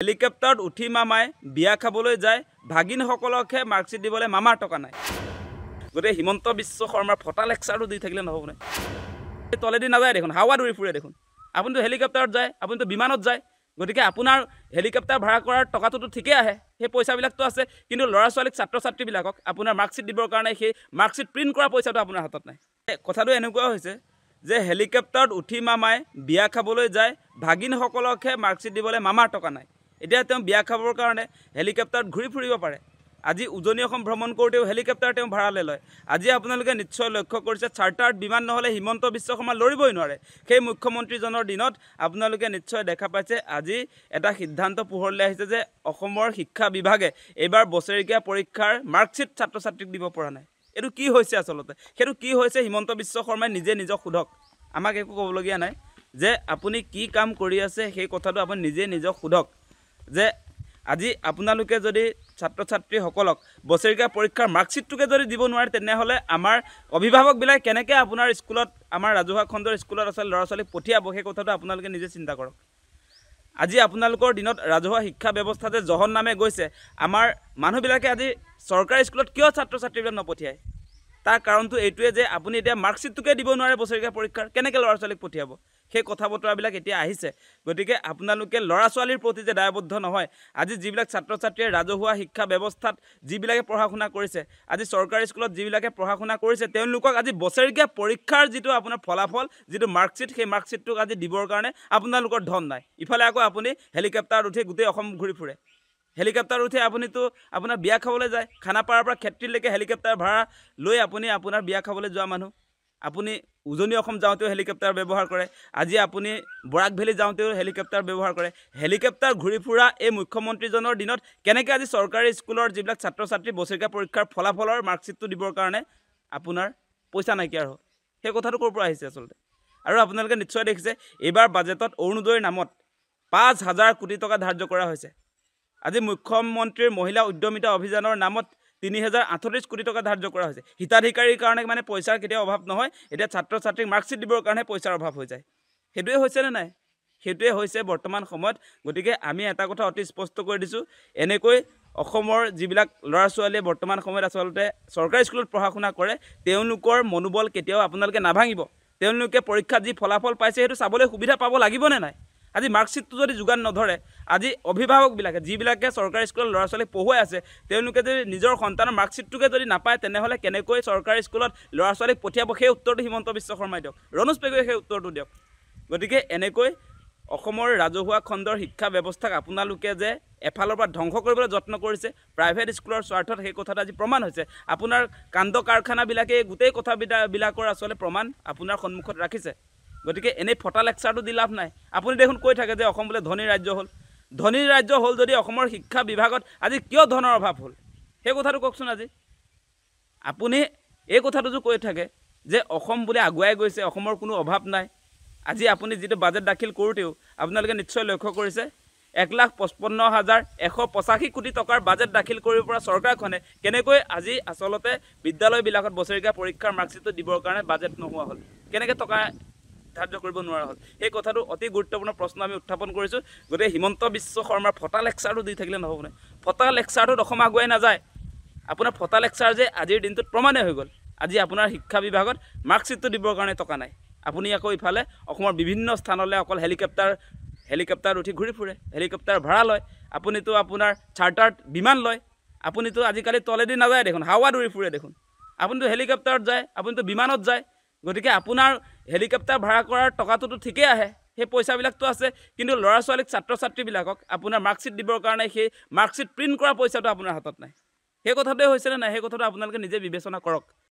হেলিকপ্টাৰত উঠি মামাই বিয়া খাবলৈ যায় ভাগিনসকলকহে মাৰ্কশ্বিট দিবলৈ মামাৰ টকা নাই গতে হিমন্ত বিশ্ব শৰ্মাৰ ফটা লেকচাৰটো দি থাকিলে নহ'ব নে তলেদি নাযায় দেখোন হাৱাত উৰি ফুৰে দেখোন আপুনিতো হেলিকপ্টাৰত যায় আপুনিতো বিমানত যায় গতিকে আপোনাৰ হেলিকপ্টাৰ ভাড়া কৰাৰ টকাটোতো ঠিকে আহে সেই পইচাবিলাকতো আছে কিন্তু ল'ৰা ছোৱালীক ছাত্ৰ ছাত্ৰীবিলাকক আপোনাৰ মাৰ্কশ্বিট দিবৰ কাৰণে সেই মাৰ্কশ্বিট প্ৰিণ্ট কৰা পইচাটো আপোনাৰ হাতত নাই কথাটো এনেকুৱা হৈছে যে হেলিকপ্টাৰত উঠি মামাই বিয়া খাবলৈ যায় ভাগিনসকলকহে মাৰ্কশ্বিট দিবলৈ মামাৰ টকা নাই এতিয়া তেওঁ বিয়া খাবৰ কাৰণে হেলিকপ্টাৰত ঘূৰি ফুৰিব পাৰে আজি উজনি অসম ভ্ৰমণ কৰোঁতেও হেলিকপ্টাৰ তেওঁ ভাড়ালৈ লয় আজি আপোনালোকে নিশ্চয় লক্ষ্য কৰিছে চাৰ্টাৰ্ড বিমান নহ'লে হিমন্ত বিশ্ব শৰ্মা লৰিবই নোৱাৰে সেই মুখ্যমন্ত্ৰীজনৰ দিনত আপোনালোকে নিশ্চয় দেখা পাইছে আজি এটা সিদ্ধান্ত পোহৰলৈ আহিছে যে অসমৰ শিক্ষা বিভাগে এইবাৰ বছৰেকীয়া পৰীক্ষাৰ মাৰ্কশ্বিট ছাত্ৰ ছাত্ৰীক দিব পৰা নাই এইটো কি হৈছে আচলতে সেইটো কি হৈছে হিমন্ত বিশ্ব শৰ্মাই নিজে নিজক সোধক আমাক একো ক'বলগীয়া নাই যে আপুনি কি কাম কৰি আছে সেই কথাটো আপুনি নিজে নিজক সোধক যে আজি আপোনালোকে যদি ছাত্ৰ ছাত্ৰীসকলক বছৰেকীয়া পৰীক্ষাৰ মাৰ্কশ্বিটটোকে যদি দিব নোৱাৰে তেনেহ'লে আমাৰ অভিভাৱকবিলাক কেনেকৈ আপোনাৰ স্কুলত আমাৰ ৰাজহুৱা খণ্ডৰ স্কুলত আচলতে ল'ৰা ছোৱালীক পঠিয়াব সেই কথাটো আপোনালোকে নিজে চিন্তা কৰক আজি আপোনালোকৰ দিনত ৰাজহুৱা শিক্ষা ব্যৱস্থা যে জহৰ নামে গৈছে আমাৰ মানুহবিলাকে আজি চৰকাৰী স্কুলত কিয় ছাত্ৰ ছাত্ৰীবিলাক নপঠিয়ায় তাৰ কাৰণটো এইটোৱে যে আপুনি এতিয়া মাৰ্কশ্বিটটোকে দিব নোৱাৰে বছৰেকীয়া পৰীক্ষাৰ কেনেকৈ ল'ৰা ছোৱালীক পঠিয়াব সেই কথা বতৰাবিলাক এতিয়া আহিছে গতিকে আপোনালোকে ল'ৰা ছোৱালীৰ প্ৰতি যে দায়বদ্ধ নহয় আজি যিবিলাক ছাত্ৰ ছাত্ৰীয়ে ৰাজহুৱা শিক্ষা ব্যৱস্থাত যিবিলাকে পঢ়া শুনা কৰিছে আজি চৰকাৰী স্কুলত যিবিলাকে পঢ়া শুনা কৰিছে তেওঁলোকক আজি বছৰেকীয়া পৰীক্ষাৰ যিটো আপোনাৰ ফলাফল যিটো মাৰ্কশ্বিট সেই মাৰ্কশ্বিটটোক আজি দিবৰ কাৰণে আপোনালোকৰ ধন নাই ইফালে আকৌ আপুনি হেলিকপ্টাৰত উঠি গোটেই অসম ঘূৰি ফুৰে হেলিকপ্টাৰ উঠি আপুনিতো আপোনাৰ বিয়া খাবলৈ যায় খানাপাৰাৰ পৰা ক্ষেত্ৰীলৈকে হেলিকপ্টাৰ ভাড়া লৈ আপুনি আপোনাৰ বিয়া খাবলৈ যোৱা মানুহ আপুনি উজনি অসম যাওঁতেও হেলিকপ্টাৰ ব্যৱহাৰ কৰে আজি আপুনি বৰাক ভেলী যাওঁতেও হেলিকপ্টাৰ ব্যৱহাৰ কৰে হেলিকপ্টাৰ ঘূৰি ফুৰা এই মুখ্যমন্ত্ৰীজনৰ দিনত কেনেকৈ আজি চৰকাৰী স্কুলৰ যিবিলাক ছাত্ৰ ছাত্ৰী বছৰেকীয়া পৰীক্ষাৰ ফলাফলৰ মাৰ্কশ্বিটটো দিবৰ কাৰণে আপোনাৰ পইচা নাইকিয়া হ'ল সেই কথাটো ক'ৰ পৰা আহিছে আচলতে আৰু আপোনালোকে নিশ্চয় দেখিছে এইবাৰ বাজেটত অৰুণোদয়ৰ নামত 5,000 কোটি টকা ধাৰ্য কৰা হৈছে আজি মুখ্যমন্ত্ৰীৰ মহিলা উদ্যমিতা অভিযানৰ নামত 3,038 কোটি টকা ধাৰ্য কৰা হৈছে হিতাধিকাৰীৰ কাৰণে মানে পইচাৰ কেতিয়াও অভাৱ নহয় এতিয়া ছাত্ৰ ছাত্ৰীক মাৰ্কশ্বিট দিবৰ কাৰণে পইচাৰ অভাৱ হৈ যায় সেইটোৱে হৈছেনে নাই সেইটোৱে হৈছে বৰ্তমান সময়ত গতিকে আমি এটা কথা অতি স্পষ্ট কৰি দিছোঁ এনেকৈ অসমৰ যিবিলাক ল'ৰা ছোৱালীয়ে বৰ্তমান সময়ত আচলতে চৰকাৰী স্কুলত পঢ়া শুনা কৰে তেওঁলোকৰ মনোবল কেতিয়াও আপোনালোকে নাভাঙিব তেওঁলোকে পৰীক্ষাত যি ফলাফল পাইছে সেইটো চাবলৈ সুবিধা পাব লাগিবনে নাই আজি মাৰ্কশ্বিটটো যদি যোগান নধৰে আজি অভিভাৱকবিলাকে যিবিলাকে চৰকাৰী স্কুলত ল'ৰা ছোৱালীক পঢ়ুৱাই আছে তেওঁলোকে যদি নিজৰ সন্তানৰ মাৰ্কশ্বিটটোকে যদি নাপায় তেনেহ'লে কেনেকৈ চৰকাৰী স্কুলত ল'ৰা ছোৱালীক পঠিয়াব সেই উত্তৰটো হিমন্ত বিশ্ব শৰ্মাই দিয়ক ৰণোজ পেগুৱে সেই উত্তৰটো দিয়ক গতিকে এনেকৈ অসমৰ ৰাজহুৱা খণ্ডৰ শিক্ষা ব্যৱস্থাক আপোনালোকে যে এফালৰ পৰা ধ্বংস কৰিবলৈ যত্ন কৰিছে প্ৰাইভেট স্কুলৰ স্বাৰ্থত সেই কথাটো আজি প্ৰমাণ হৈছে আপোনাৰ কাণ্ড কাৰখানাবিলাকে গোটেই কথাবিলাকৰ আচলতে প্ৰমাণ আপোনাৰ সন্মুখত ৰাখিছে গতিকে এনেই ফটা লেকচাৰটো দি লাভ নাই আপুনি দেখোন কৈ থাকে যে অসম বোলে ধনী ৰাজ্য হ'ল যদি অসমৰ শিক্ষা বিভাগত আজি কিয় ধনৰ অভাৱ হ'ল সেই কথাটো কওকচোন আজি আপুনি এই কথাটো যে কৈ থাকে যে অসম বোলে আগুৱাই গৈছে অসমৰ কোনো অভাৱ নাই আজি আপুনি যিটো বাজেট দাখিল কৰোঁতেও আপোনালোকে নিশ্চয় লক্ষ্য কৰিছে 1,55,185 কোটি টকাৰ বাজেট দাখিল কৰিব পৰা চৰকাৰখনে কেনেকৈ আজি আচলতে বিদ্যালয়বিলাকত বছৰেকীয়া পৰীক্ষাৰ মাৰ্কশ্বিটটো দিবৰ কাৰণে বাজেট নোহোৱা হ'ল কেনেকৈ টকা ধাৰ্য কৰিব নোৱাৰা হ'ল সেই কথাটো অতি গুৰুত্বপূৰ্ণ প্ৰশ্ন আমি উত্থাপন কৰিছোঁ গতিকে হিমন্ত বিশ্ব শৰ্মাৰ ফটা লেকচাৰটো দি থাকিলে নহ'বনে ফটা লেকচাৰটোত অসম আগুৱাই নাযায় আপোনাৰ ফটা লেকচাৰ যে আজিৰ দিনটোত প্ৰমাণে হৈ গ'ল আজি আপোনাৰ শিক্ষা বিভাগত মাৰ্কশ্বিটটো দিবৰ কাৰণে টকা নাই আপুনি আকৌ ইফালে অসমৰ বিভিন্ন স্থানলৈ অকল হেলিকপ্টাৰ উঠি ঘূৰি ফুৰে হেলিকপ্টাৰ ভাড়া লয় আপুনিতো আপোনাৰ চাৰ্টাৰ্ড বিমান লয় আপুনিতো আজিকালি তলেদি নাযায় দেখোন হাৱাত উৰি ফুৰে দেখোন আপুনিতো হেলিকপ্টাৰত যায় আপুনিতো বিমানত যায় গতিকে আপোনাৰ হেলিকপ্টাৰ ভাড়া কৰাৰ টকাটোতো ঠিকেই আহে সেই পইচাবিলাকতো আছে কিন্তু ল'ৰা ছোৱালীক ছাত্ৰ ছাত্ৰীবিলাকক আপোনাৰ মাৰ্কশ্বিট দিবৰ কাৰণে সেই মাৰ্কশ্বিট প্ৰিণ্ট কৰা পইচাটো আপোনাৰ হাতত নাই সেই কথাটোৱে হৈছেনে নাই সেই কথাটো আপোনালোকে নিজে বিবেচনা কৰক